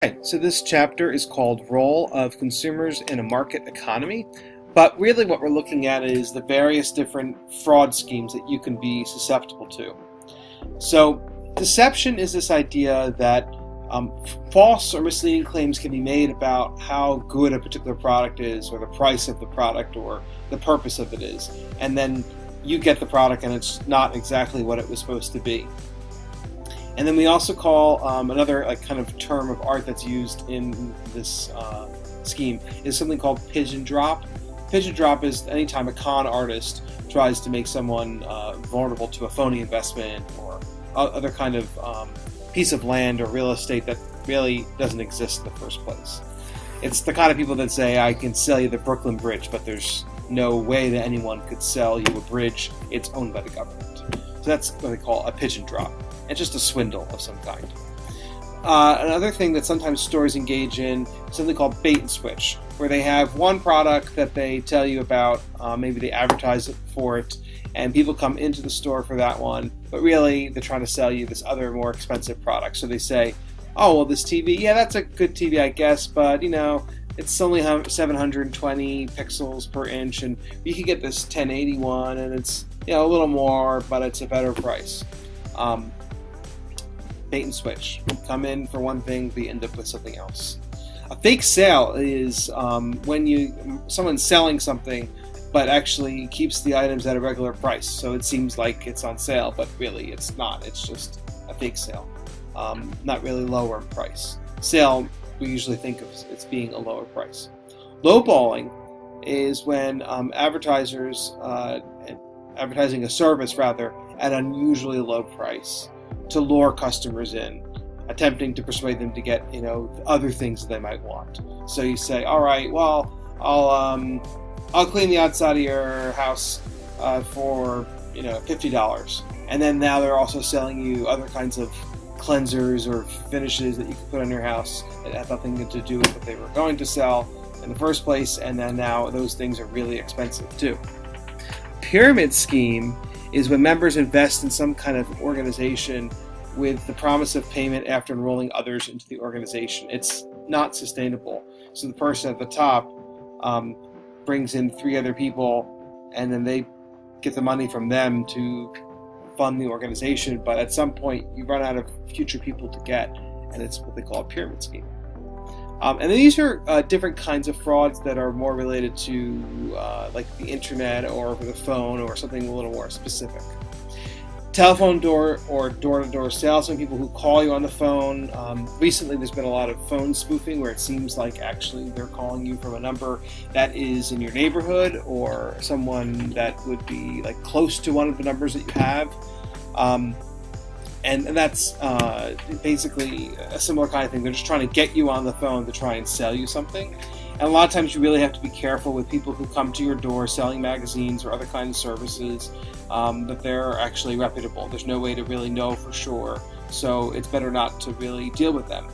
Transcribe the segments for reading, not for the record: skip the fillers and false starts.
Okay, so this chapter is called Role of Consumers in a Market Economy, but really what we're looking at is the various different fraud schemes that you can be susceptible to. So deception is this idea that false or misleading claims can be made about how good a particular product is, or the price of the product, or the purpose of it is, and then you get the product and it's not exactly what it was supposed to be. And then we also call another kind of term of art that's used in this scheme is something called Pigeon Drop. Pigeon Drop is anytime a con artist tries to make someone vulnerable to a phony investment or other kind of piece of land or real estate that really doesn't exist in the first place. It's the kind of people that say, I can sell you the Brooklyn Bridge, but there's no way that anyone could sell you a bridge. It's owned by the government. So that's what they call a pigeon drop. It's just a swindle of some kind. Another thing that sometimes stores engage in is something called bait and switch, where they have one product that they tell you about, maybe they advertise it for it, and people come into the store for that one, but really they're trying to sell you this other more expensive product. So they say, oh, well, this TV, yeah, that's a good TV, I guess, but, it's only 720 pixels per inch, and you can get this 1080 one, and it's, a little more, but it's a better price. Bait and switch. Come in for one thing, we end up with something else. A fake sale is when someone's selling something, but actually keeps the items at a regular price. So it seems like it's on sale, but really it's not. It's just a fake sale. Not really lower in price. Sale, we usually think of it's being a lower price. Lowballing is when advertisers advertising a service rather at an unusually low price to lure customers in, attempting to persuade them to get other things that they might want. So you say, all right, well, I'll clean the outside of your house for $50, and then now they're also selling you other kinds of cleansers or finishes that you can put on your house that have nothing to do with what they were going to sell in the first place, and then now those things are really expensive too. Pyramid scheme is when members invest in some kind of organization with the promise of payment after enrolling others into the organization. It's not sustainable. So the person at the top brings in 3 other people, and then they get the money from them to fund the organization. But at some point, you run out of future people to get, and it's what they call a pyramid scheme. And then these are different kinds of frauds that are more related to like the internet or the phone or something a little more specific. Telephone door or door-to-door salesmen, people who call you on the phone. Recently there's been a lot of phone spoofing where it seems like actually they're calling you from a number that is in your neighborhood or someone that would be like close to one of the numbers that you have. And that's basically a similar kind of thing. They're just trying to get you on the phone to try and sell you something. And a lot of times you really have to be careful with people who come to your door selling magazines or other kinds of services, that they're actually reputable. There's no way to really know for sure. So it's better not to really deal with them.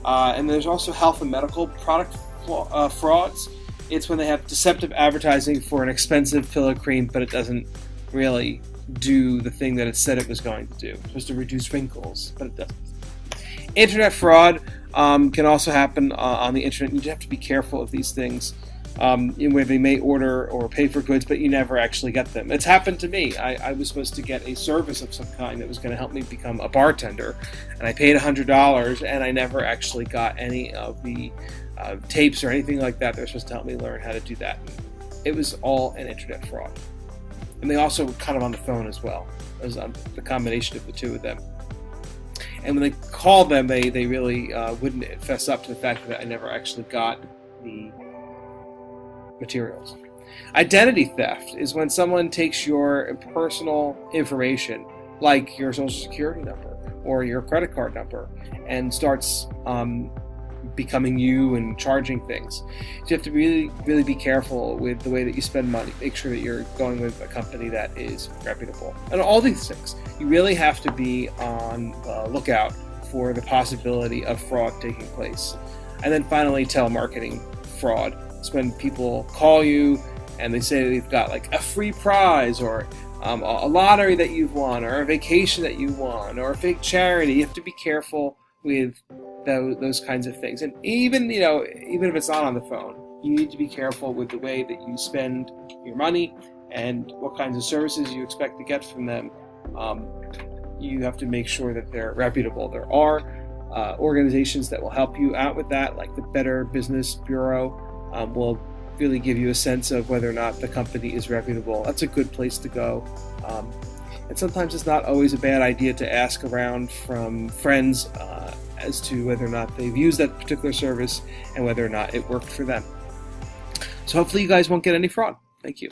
And there's also health and medical product frauds. It's when they have deceptive advertising for an expensive pillow cream, but it doesn't really do the thing that it said it was going to do. It's supposed to reduce wrinkles, but it doesn't. Internet fraud can also happen on the internet. You have to be careful of these things, where they may order or pay for goods, but you never actually get them. It's happened to me. I was supposed to get a service of some kind that was going to help me become a bartender, and I paid $100, and I never actually got any of the tapes or anything like that. They were supposed to help me learn how to do that. It was all an internet fraud. And they also were kind of on the phone as well. It was the combination of the two of them. And when they called them, they really wouldn't fess up to the fact that I never actually got the materials. Identity theft is when someone takes your personal information, like your social security number or your credit card number, and starts becoming you and charging things. So you have to really be careful with the way that you spend money. Make sure that you're going with a company that is reputable. And all these things, you really have to be on the lookout for the possibility of fraud taking place. And then finally, telemarketing fraud. It's when people call you and they say they've got like a free prize or a lottery that you've won or a vacation that you won or a fake charity. You have to be careful with those kinds of things. And even if it's not on the phone, you need to be careful with the way that you spend your money and what kinds of services you expect to get from them. You have to make sure that they're reputable. There are organizations that will help you out with that, like the Better Business Bureau will really give you a sense of whether or not the company is reputable. That's a good place to go. And sometimes it's not always a bad idea to ask around from friends as to whether or not they've used that particular service and whether or not it worked for them. So hopefully you guys won't get any fraud. Thank you.